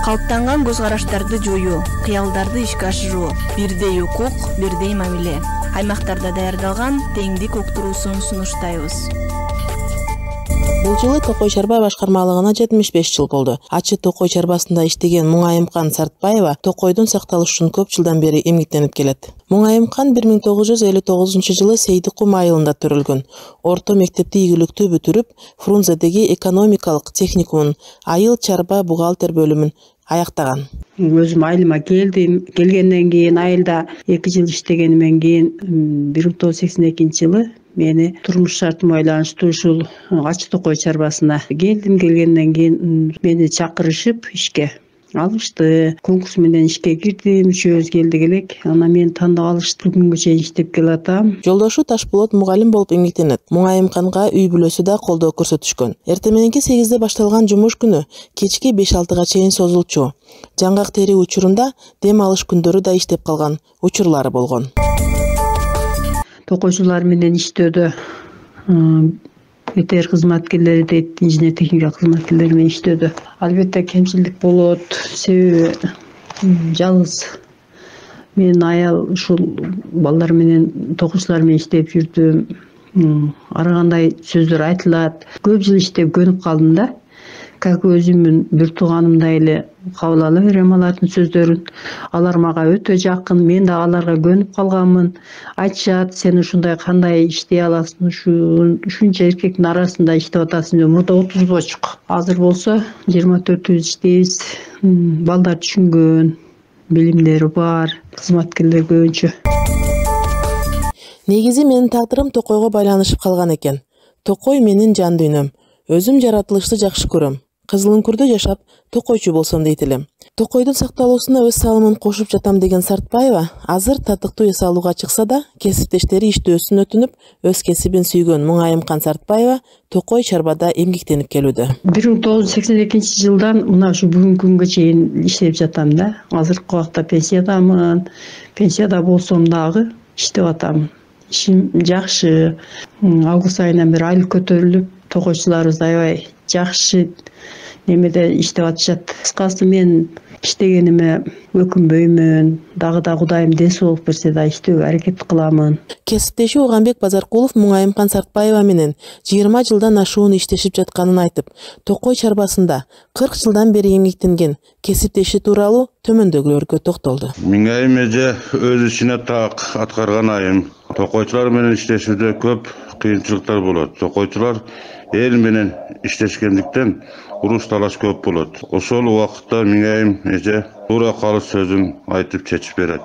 Калыптанган көз караштарды жоюу, кыялдарды ишке ашыруу, бирдей укук, бирдей мамиле. Аймактарда даярдалган теңдик уктуруусун сунуштайбыз. Бул жылы Токой чарба башкармалыгына 75 жыл болду. Ачы Токой чарбасында иштеген Муңайымкан Сартбаева Токойдун сакталышын көп жылдан бери эмгектенип келет. Муңайымкан 1959 жылы Сейдикум айылында төрөлгөн. Орто мектепти ийгиликтүү бүтүрүп, Фрунзедеги экономикалык техникумун айыл чарба бухгалтер бөлүмүн аяктаган. Өзүм айылыма келдим. Келгенден кийин айылда 2 жыл иштегенден кийин 1982 жылы мени турмуш шартым байланыштуу ушул Ачы Токой чарбасына келдим. Келгенден кийин мени чакырышып ишке алышты. Конкурс менен ишке кирдим. Үчөөбүз келдик элек. Анан мени тандап алышты. Бүгүнгө чейин иштеп келатам. Жолдошу Ташболот мугалим болуп эмгектенет. Муңайымканга үй бүлөсү да колдоо көрсөтүшкөн. Эртең мененки 8-де башталган жумуш күнү кечки 5-6-га чейин созулчу. Жаңгак тери учурунда дем алыш күндөрү да иштеп калган учурлары болгон. Токойчулар менен иштөөдө БТР кызматкерлери дейт, инженер техника кызматкерлери менен иштөөдө албетте кемчилдик болот. Себеби жалгыз мен аял ушул балдар менен токуучулар менен иштеп жүрдүм. Ар кандай сөздөр айтылат. Көп жыл иштеп көнүп калдым да. Как өзүмүн бир тууганымдай эле кабыл ала берем алардын сөздөрүн. Алар мага өтө жакын, мен да аларга көнүп калганмын. Айтышат, сен ушундай кандай иштей аласың, ушунча эркектин арасында иштеп атасың. Мурда 30 бочук. Азыр болсо 24 иштейбиз. Балдар түшүнгөн, билимдери бар, кызматкерлер көбүнчө. Негизи менин тагдырым Токойго байланышып калган экен. Токой менин жан дүйнөм. Өзүм жаратылышты жакшы көрөм. Кызылыңкүрдө жашап, токойчу болсом дейт элем. Токойдун сакталуусуна өз салымын кошуп жатам деген Сартбаева азыр татыктуу эс алууга чыкса да, кесиптештери иштөөсүн өтүнүп, өз кесибин сүйгөн Муңайымкан Сартбаева Токой чарбада эмгектенип келүүдө. 1982 жылдан мына ушу бүгүнкү күнгө чейин иштеп жатам да. Азыркы убакта пенсиядамын. Пенсияда болсом дагы иштеп атам. Ишим жакшы. Август айынан бери айлык көтөрүлүп, токойчуларыбыз аябай жакшы немеде иштеп атышат. Кыскасы мен иштегениме өкүнбөймүн. Дагы да Кудайым ден соолук берсе да иштөөгө аракет кыламын. Кесиптеши Уганбек Базаркулов Муңайымкан Сартбаева менен 20 жылдан ашуун иштешип жатканын айтып, Токой чарбасында 40 жылдан бери эмгектенген кесиптеши тууралуу төмөндөгүлөргө токтолду. Миңайым эже өз ишине так аткарган айым. Токойчулар менен иштешүүдө көп кыйынчылыктар болот. Токойчулар эл менен иштешкендиктен уруш талаш көп болот. Ошол убакытта Миңайым эже туура калыс сөзүн айтып чечип берет.